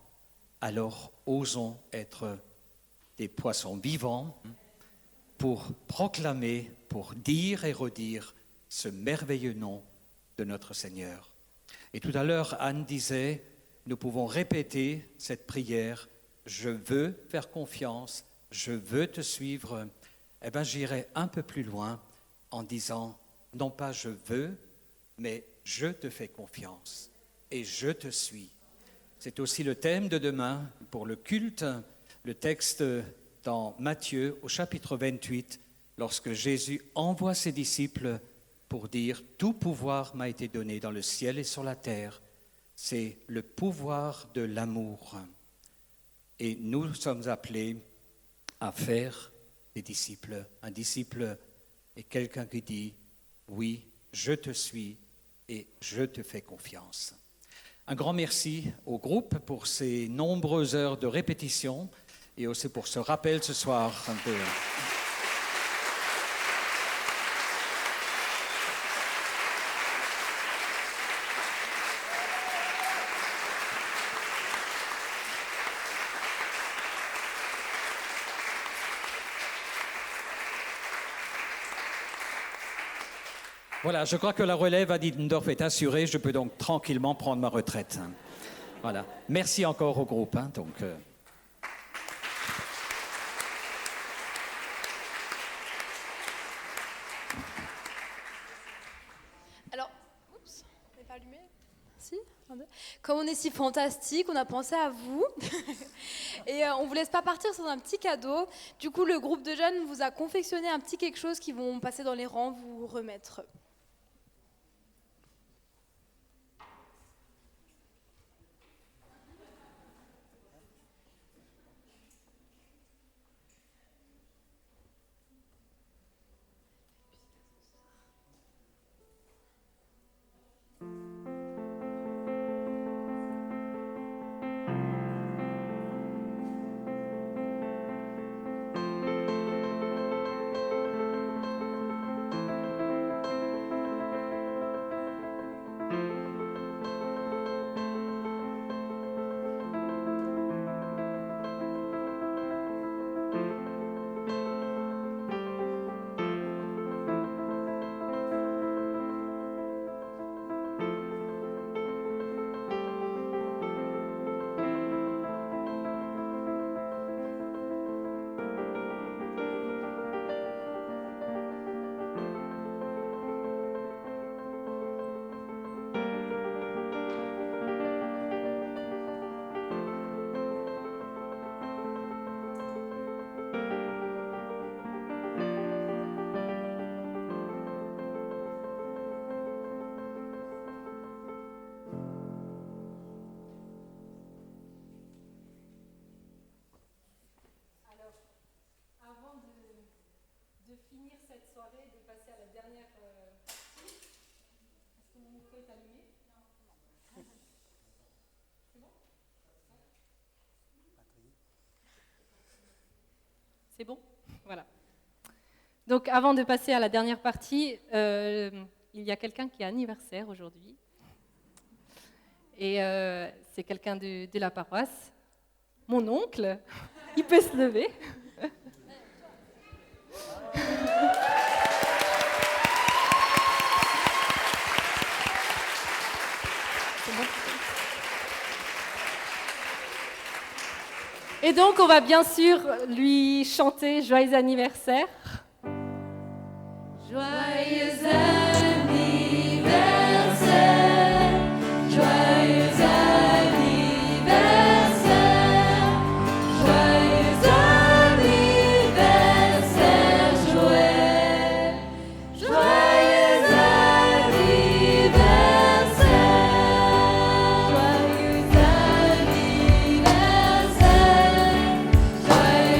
alors osons être des poissons vivants pour proclamer, pour dire et redire ce merveilleux nom de notre Seigneur. Et tout à l'heure, Anne disait, nous pouvons répéter cette prière, je veux faire confiance, je veux te suivre. Eh bien, j'irai un peu plus loin en disant, non pas je veux, mais je te fais confiance et je te suis. C'est aussi le thème de demain pour le culte, le texte dans Matthieu au chapitre 28, lorsque Jésus envoie ses disciples pour dire « Tout pouvoir m'a été donné dans le ciel et sur la terre ». C'est le pouvoir de l'amour. Et nous sommes appelés à faire des disciples. Un disciple est quelqu'un qui dit « Oui, je te suis et je te fais confiance ». Un grand merci au groupe pour ces nombreuses heures de répétition et aussi pour ce rappel ce soir un peu. Voilà, je crois que la relève à Diddendorf est assurée. Je peux donc tranquillement prendre ma retraite. Voilà. Merci encore au groupe. Alors, oups, n'est pas allumé? Si? Comme on est si fantastique, on a pensé à vous. Et on ne vous laisse pas partir sans un petit cadeau. Du coup, le groupe de jeunes vous a confectionné un petit quelque chose qu'ils vont passer dans les rangs, vous remettre. De finir cette soirée, de passer à la dernière partie. Est-ce que mon micro est allumé? Non. C'est bon? C'est bon? Voilà. Donc avant de passer à la dernière partie, il y a quelqu'un qui a anniversaire aujourd'hui. Et c'est quelqu'un de la paroisse. Mon oncle, il peut se lever. Et donc, on va bien sûr lui chanter Joyeux anniversaire. Joyeux anniversaire, joyeux anniversaire, joyeux anniversaire, Joël. Joyeux anniversaire, joyeux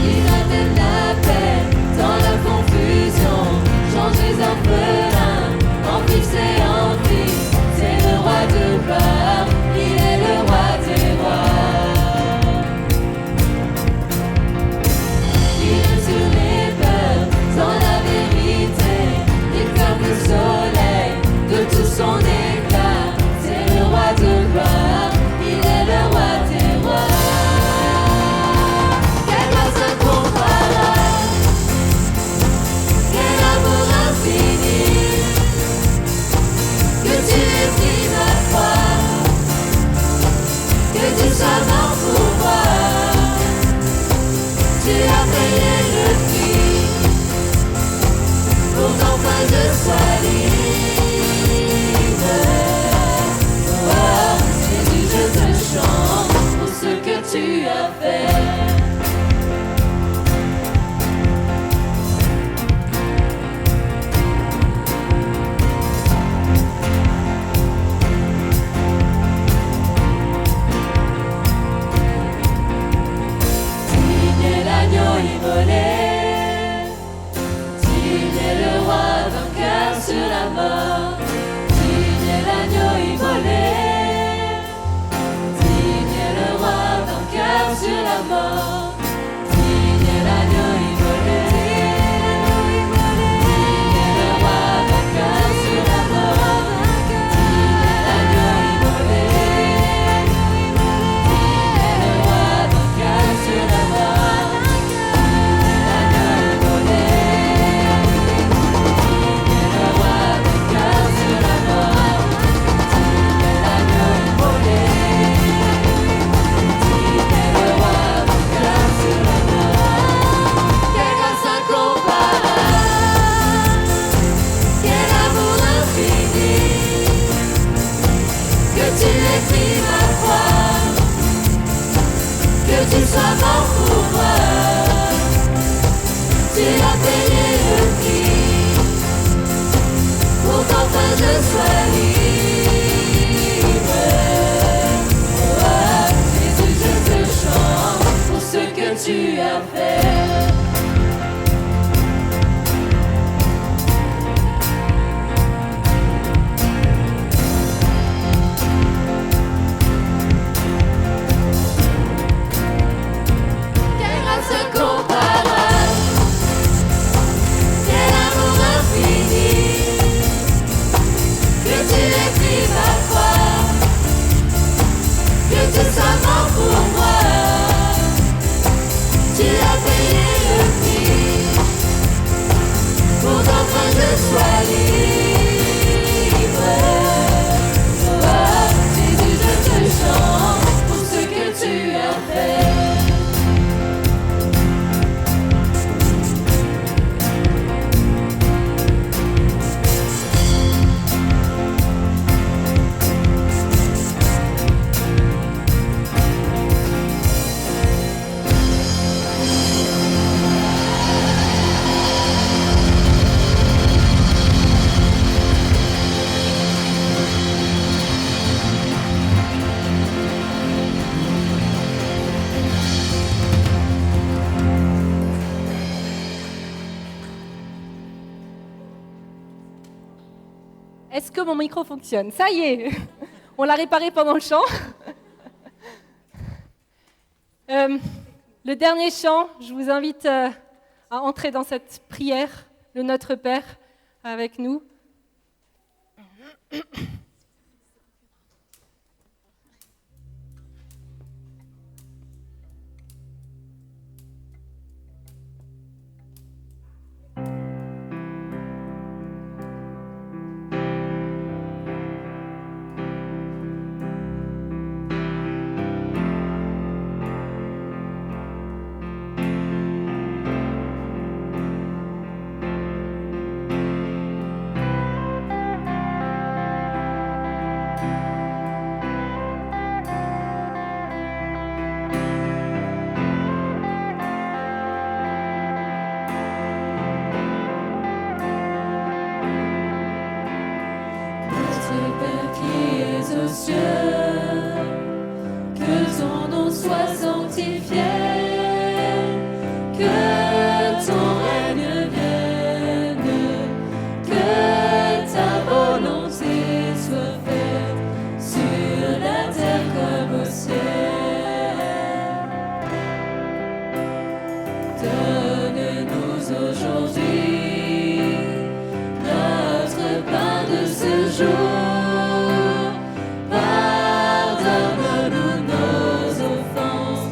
Il a donné la paix dans la confusion. qu'enfin je sois libre. Oh, Jésus, je te chante pour ce que tu as fait. Sur la mort, digne l'agneau immolé, digne le roi vainqueur sur la mort, digne l'agneau immolé, digne le roi vainqueur sur la mort, digne l'agneau immolé, digne le roi vainqueur sur la mort, digne l'agneau immolé. Tu sois mort pour moi, tu as payé le prix, pour qu'enfin je sois libre. Oh, Jésus, je te chante pour ce que tu as fait. Tu sois mort pour moi, tu as payé le prix, pour qu'enfin je sois libre. Oh, Jésus, je te chante pour ce que tu as fait. Est-ce que mon micro fonctionne? Ça y est, on l'a réparé pendant le chant. Le dernier chant, je vous invite à entrer dans cette prière, le Notre Père, avec nous. Pardonne-nous nos offenses.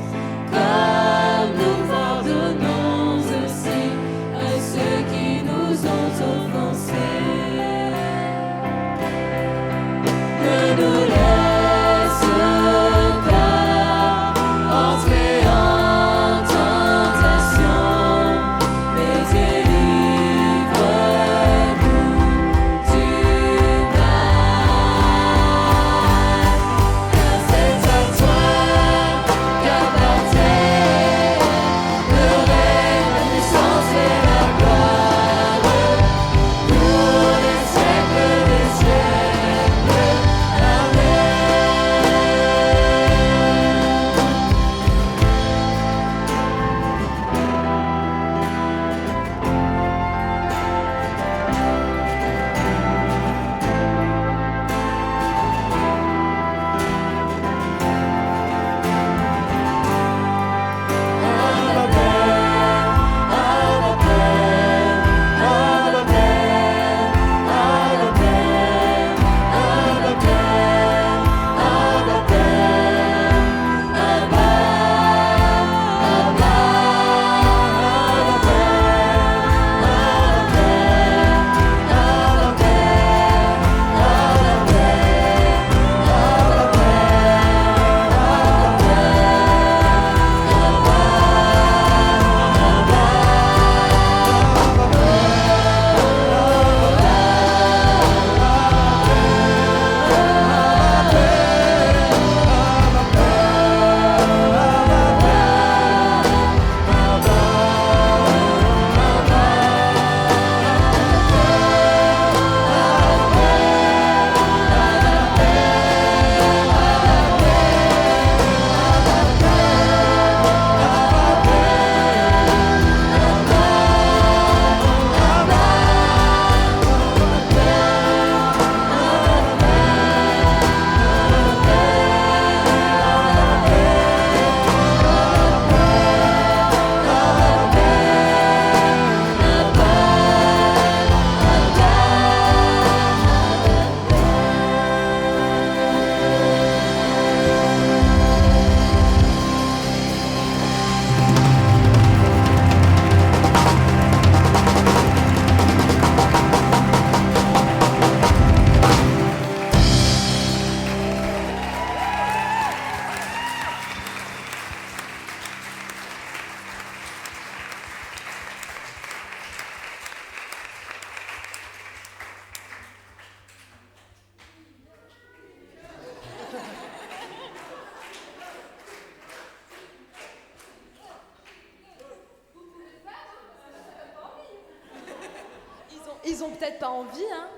Ils ont peut-être pas envie, hein.